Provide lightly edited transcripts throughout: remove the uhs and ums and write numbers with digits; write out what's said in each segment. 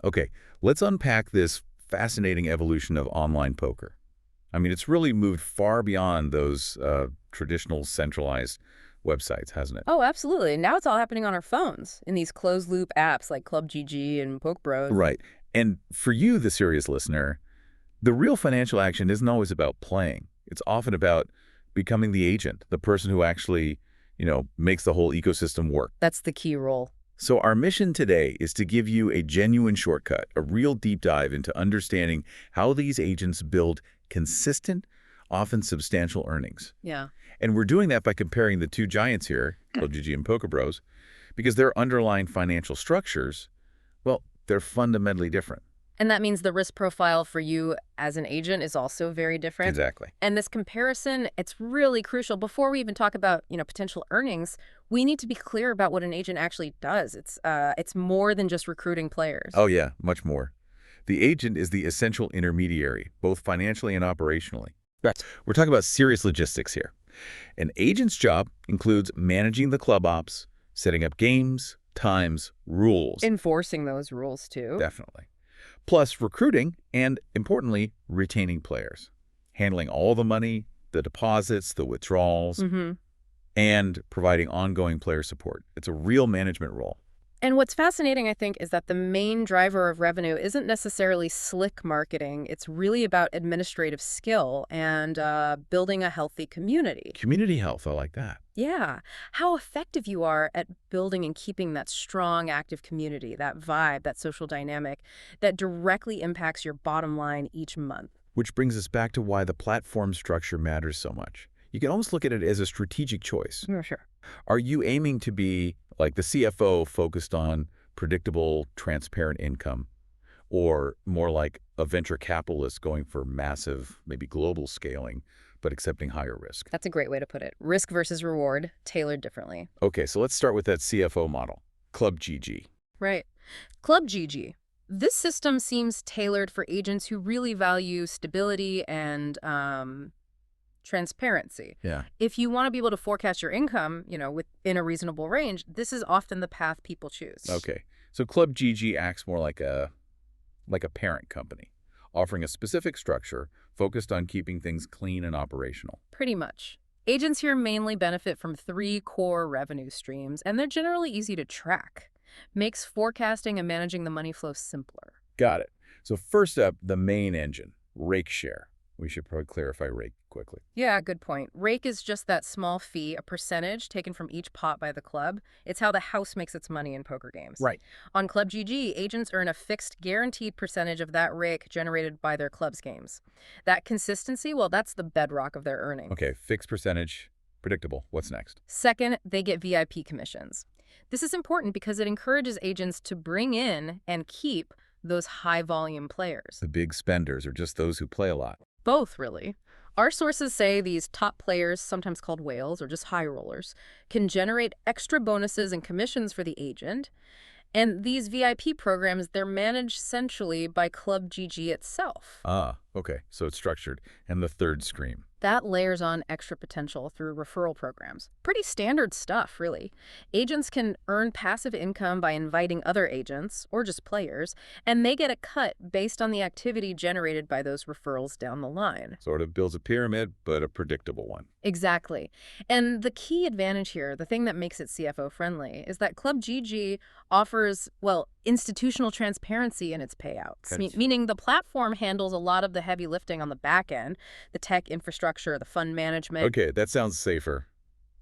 Okay, let's unpack this fascinating evolution of online poker. I mean, it's really moved far beyond those traditional centralized websites, hasn't it? Oh, absolutely. Now it's all happening on our phones in these closed-loop apps like ClubGG and PokerBros. Right. And for you, the serious listener, the real financial action isn't always about playing. It's often about becoming the agent, the person who actually, makes the whole ecosystem work. That's the key role. So our mission today is to give you a genuine shortcut, a real deep dive into understanding how these agents build consistent, often substantial earnings. Yeah. And we're doing that by comparing the two giants here, ClubGG and PokerBros, because their underlying financial structures, well, they're fundamentally different. And that means the risk profile for you as an agent is also very different. Exactly. And this comparison, it's really crucial. Before we even talk about, potential earnings, we need to be clear about what an agent actually does. It's more than just recruiting players. Oh, yeah, much more. The agent is the essential intermediary, both financially and operationally. Right. We're talking about serious logistics here. An agent's job includes managing the club ops, setting up games, times, rules. Enforcing those rules, too. Definitely. Plus recruiting and, importantly, retaining players. Handling all the money, the deposits, the withdrawals, and providing ongoing player support. It's a real management role. And what's fascinating, I think, is that the main driver of revenue isn't necessarily slick marketing. It's really about administrative skill and building a healthy community. Community health, I like that. Yeah. How effective you are at building and keeping that strong, active community, that vibe, that social dynamic that directly impacts your bottom line each month. Which brings us back to why the platform structure matters so much. You can almost look at it as a strategic choice. For sure. Are you aiming to be like the CFO focused on predictable, transparent income, or more like a venture capitalist going for massive, maybe global scaling, but accepting higher risk? That's a great way to put it. Risk versus reward, tailored differently. Okay, so let's start with that CFO model, ClubGG. Right. ClubGG. This system seems tailored for agents who really value stability and transparency. Yeah. If you want to be able to forecast your income, within a reasonable range, this is often the path people choose. Okay, so ClubGG acts more like a parent company, offering a specific structure focused on keeping things clean and operational. Pretty much. Agents here mainly benefit from 3 core revenue streams, and they're generally easy to track. Makes forecasting and managing the money flow simpler. Got it. So first up, the main engine, rake share. We should probably clarify rake quickly. Yeah, good point. Rake is just that small fee, a percentage taken from each pot by the club. It's how the house makes its money in poker games. Right. On ClubGG, agents earn a fixed, guaranteed percentage of that rake generated by their club's games. That consistency, well, that's the bedrock of their earning. Okay, fixed percentage, predictable. What's next? Second, they get VIP commissions. This is important because it encourages agents to bring in and keep those high-volume players. The big spenders are just those who play a lot. Both, really. Our sources say these top players, sometimes called whales or just high rollers, can generate extra bonuses and commissions for the agent. And these VIP programs, they're managed centrally by ClubGG itself. Ah, okay, so it's structured. And the third stream. That layers on extra potential through referral programs. Pretty standard stuff, really. Agents can earn passive income by inviting other agents, or just players, and they get a cut based on the activity generated by those referrals down the line. Sort of builds a pyramid, but a predictable one. Exactly. And the key advantage here, the thing that makes it CFO-friendly, is that ClubGG offers, well, institutional transparency in its payouts, meaning the platform handles a lot of the heavy lifting on the back end, the tech infrastructure, the fund management. Okay, that sounds safer,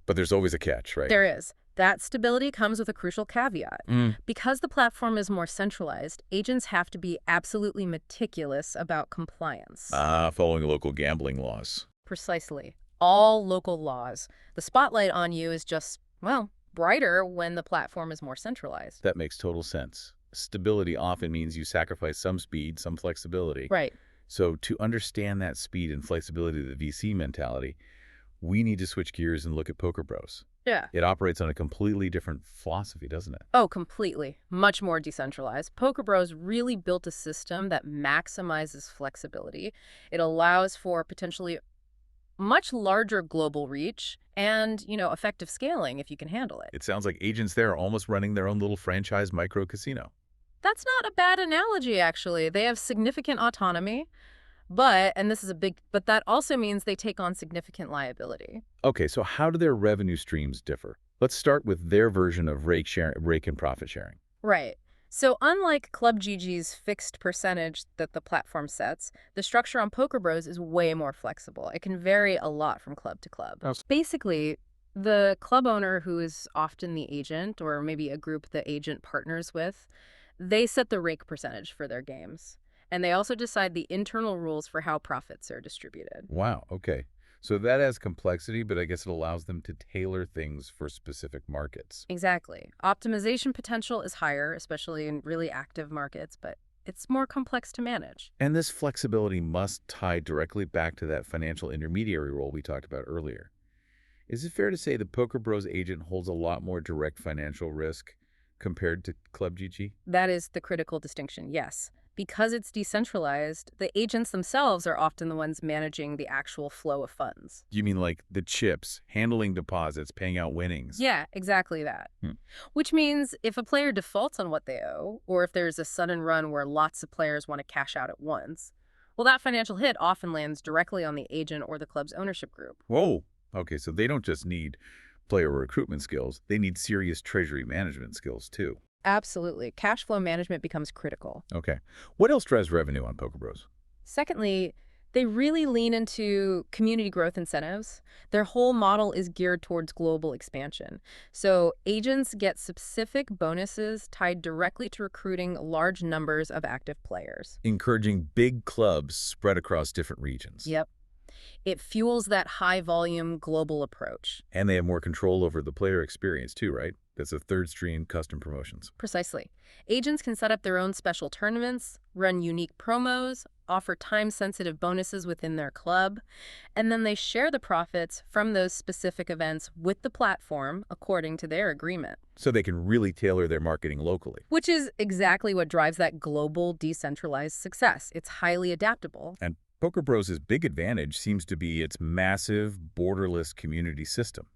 but there's always a catch, right? There is. That stability comes with a crucial caveat. Because the platform is more centralized, agents have to be absolutely meticulous about compliance. Following local gambling laws. Precisely. All local laws. The spotlight on you is just, well, brighter when the platform is more centralized. That makes total sense. Stability often means you sacrifice some speed, some flexibility. Right. So to understand that speed and flexibility of the VC mentality, we need to switch gears and look at PokerBros. Yeah. It operates on a completely different philosophy, doesn't it? Oh, completely. Much more decentralized. PokerBros really built a system that maximizes flexibility. It allows for potentially much larger global reach and, effective scaling if you can handle it. It sounds like agents there are almost running their own little franchise micro casino. That's not a bad analogy, actually. They have significant autonomy, but, and this is a big, but that also means they take on significant liability. Okay, so how do their revenue streams differ? Let's start with their version of rake and profit sharing. Right. So unlike ClubGG's fixed percentage that the platform sets, the structure on PokerBros is way more flexible. It can vary a lot from club to club. Basically, the club owner, who is often the agent or maybe a group the agent partners with, they set the rake percentage for their games. And they also decide the internal rules for how profits are distributed. Wow, okay. So that has complexity, but I guess it allows them to tailor things for specific markets. Exactly. Optimization potential is higher, especially in really active markets, but it's more complex to manage. And this flexibility must tie directly back to that financial intermediary role we talked about earlier. Is it fair to say the PokerBros agent holds a lot more direct financial risk compared to ClubGG? That is the critical distinction, yes. Because it's decentralized, the agents themselves are often the ones managing the actual flow of funds. You mean like the chips, handling deposits, paying out winnings? Yeah, exactly that. Hmm. Which means if a player defaults on what they owe, or if there's a sudden run where lots of players want to cash out at once, well, that financial hit often lands directly on the agent or the club's ownership group. Whoa. Okay, so they don't just need player recruitment skills, they need serious treasury management skills too. Absolutely. Cash flow management becomes critical. Okay. What else drives revenue on PokerBros? Secondly, they really lean into community growth incentives. Their whole model is geared towards global expansion. So agents get specific bonuses tied directly to recruiting large numbers of active players. Encouraging big clubs spread across different regions. Yep. It fuels that high-volume global approach. And they have more control over the player experience too, right? That's a third stream custom promotions. Precisely. Agents can set up their own special tournaments, run unique promos, offer time-sensitive bonuses within their club, and then they share the profits from those specific events with the platform according to their agreement. So they can really tailor their marketing locally. Which is exactly what drives that global, decentralized success. It's highly adaptable. And PokerBros' big advantage seems to be its massive, borderless community system.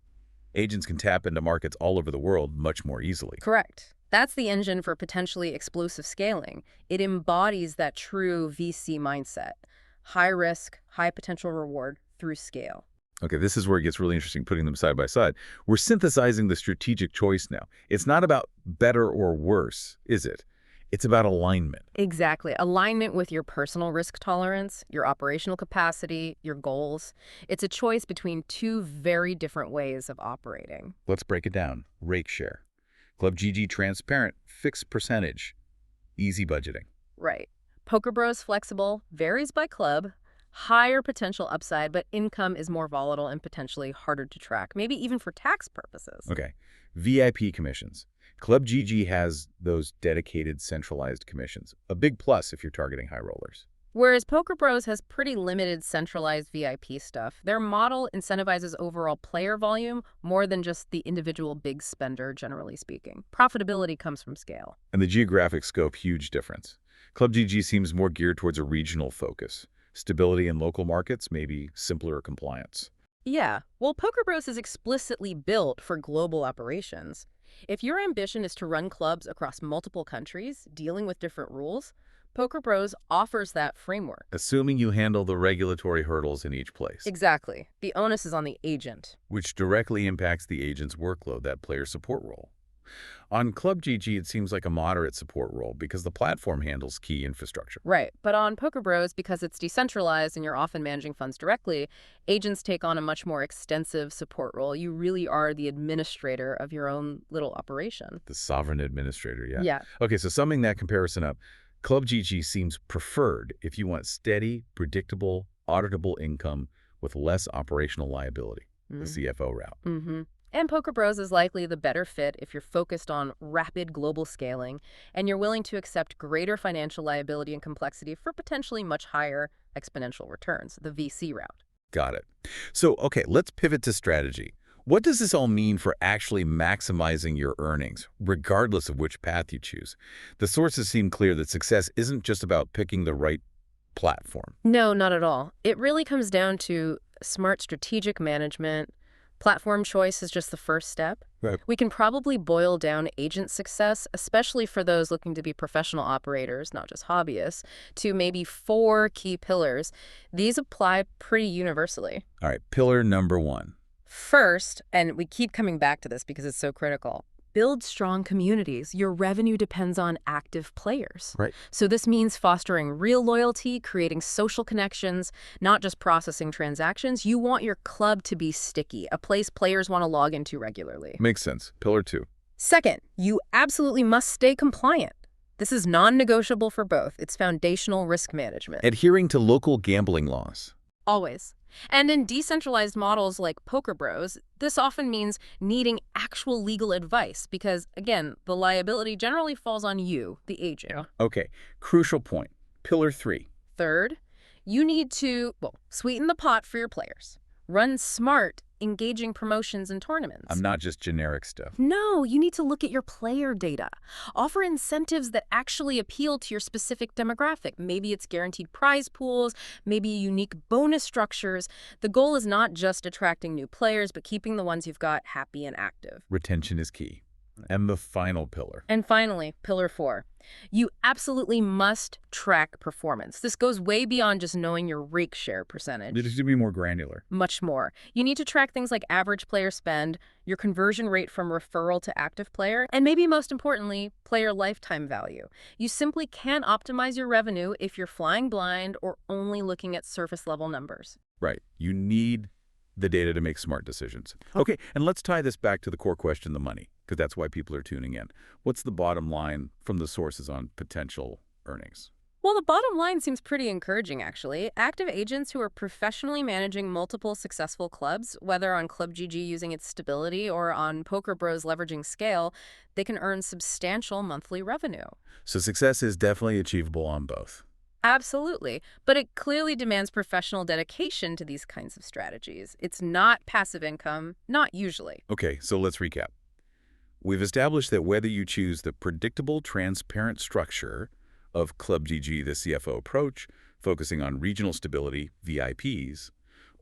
Agents can tap into markets all over the world much more easily. Correct. That's the engine for potentially explosive scaling. It embodies that true VC mindset. High risk, high potential reward through scale. Okay, this is where it gets really interesting putting them side by side. We're synthesizing the strategic choice now. It's not about better or worse, is it? It's about alignment. Exactly. Alignment with your personal risk tolerance, your operational capacity, your goals. It's a choice between two very different ways of operating. Let's break it down. Rake share. ClubGG transparent, fixed percentage, easy budgeting. Right. PokerBros flexible, varies by club, higher potential upside, but income is more volatile and potentially harder to track, maybe even for tax purposes. Okay. VIP commissions. ClubGG has those dedicated centralized commissions. A big plus if you're targeting high rollers. Whereas PokerBros has pretty limited centralized VIP stuff, their model incentivizes overall player volume more than just the individual big spender, generally speaking. Profitability comes from scale. And the geographic scope, huge difference. ClubGG seems more geared towards a regional focus. Stability in local markets, maybe simpler compliance. Yeah, well, PokerBros is explicitly built for global operations. If your ambition is to run clubs across multiple countries, dealing with different rules, PokerBros offers that framework. Assuming you handle the regulatory hurdles in each place. Exactly. The onus is on the agent. Which directly impacts the agent's workload, that player support role. On ClubGG, it seems like a moderate support role because the platform handles key infrastructure. Right. But on PokerBros, because it's decentralized and you're often managing funds directly, agents take on a much more extensive support role. You really are the administrator of your own little operation. The sovereign administrator, yeah. Yeah. Okay, so summing that comparison up, ClubGG seems preferred if you want steady, predictable, auditable income with less operational liability, the CFO route. Mm-hmm. And PokerBros is likely the better fit if you're focused on rapid global scaling and you're willing to accept greater financial liability and complexity for potentially much higher exponential returns, the VC route. Got it. So, okay, let's pivot to strategy. What does this all mean for actually maximizing your earnings, regardless of which path you choose? The sources seem clear that success isn't just about picking the right platform. No, not at all. It really comes down to smart strategic management, Platform choice is just the first step. Right. We can probably boil down agent success, especially for those looking to be professional operators, not just hobbyists, to maybe 4 key pillars. These apply pretty universally. All right, pillar number 1. First, and we keep coming back to this because it's so critical, build strong communities. Your revenue depends on active players. Right. So this means fostering real loyalty, creating social connections, not just processing transactions. You want your club to be sticky, a place players want to log into regularly. Makes sense. Pillar 2. Second, you absolutely must stay compliant. This is non-negotiable for both. It's foundational risk management. Adhering to local gambling laws. Always. And in decentralized models like PokerBros, this often means needing actual legal advice because, again, the liability generally falls on you, the agent. Yeah. Okay, crucial point. Pillar 3. Third, you need to, sweeten the pot for your players. Run smart, engaging promotions and tournaments. I'm not just generic stuff. No, you need to look at your player data. Offer incentives that actually appeal to your specific demographic. Maybe it's guaranteed prize pools, maybe unique bonus structures. The goal is not just attracting new players, but keeping the ones you've got happy and active. Retention is key. And the final pillar. And finally, pillar 4. You absolutely must track performance. This goes way beyond just knowing your rake share percentage. It should be more granular. Much more. You need to track things like average player spend, your conversion rate from referral to active player, and maybe most importantly, player lifetime value. You simply can't optimize your revenue if you're flying blind or only looking at surface level numbers. Right. You need the data to make smart decisions. Okay, and let's tie this back to the core question, the money, because that's why people are tuning in. What's the bottom line from the sources on potential earnings? Well, the bottom line seems pretty encouraging, actually. Active agents who are professionally managing multiple successful clubs, whether on ClubGG using its stability or on PokerBros leveraging scale, they can earn substantial monthly revenue. So success is definitely achievable on both. Absolutely. But it clearly demands professional dedication to these kinds of strategies. It's not passive income, not usually. Okay, so let's recap. We've established that whether you choose the predictable, transparent structure of ClubGG, the CFO approach, focusing on regional stability, VIPs,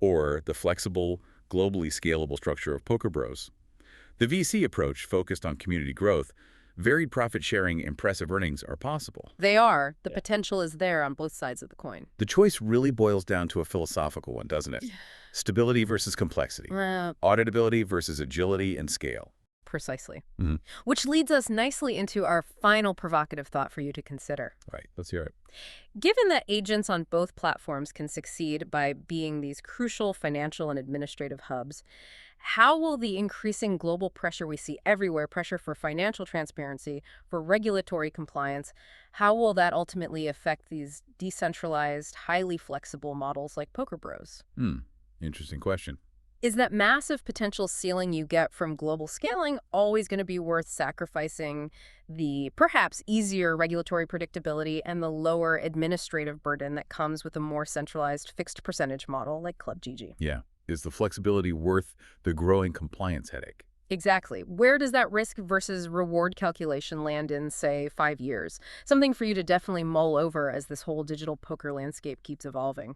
or the flexible, globally scalable structure of PokerBros, the VC approach focused on community growth, varied profit-sharing, impressive earnings are possible. They are. The potential is there on both sides of the coin. The choice really boils down to a philosophical one, doesn't it? Stability versus complexity. Auditability versus agility and scale. Precisely. Which leads us nicely into our final provocative thought for you to consider. Right. Let's hear it. Given that agents on both platforms can succeed by being these crucial financial and administrative hubs, how will the increasing global pressure we see everywhere, pressure for financial transparency, for regulatory compliance, how will that ultimately affect these decentralized, highly flexible models like PokerBros? Interesting question. Is that massive potential ceiling you get from global scaling always going to be worth sacrificing the perhaps easier regulatory predictability and the lower administrative burden that comes with a more centralized fixed percentage model like ClubGG? Yeah. Is the flexibility worth the growing compliance headache? Exactly. Where does that risk versus reward calculation land in, say, 5 years? Something for you to definitely mull over as this whole digital poker landscape keeps evolving.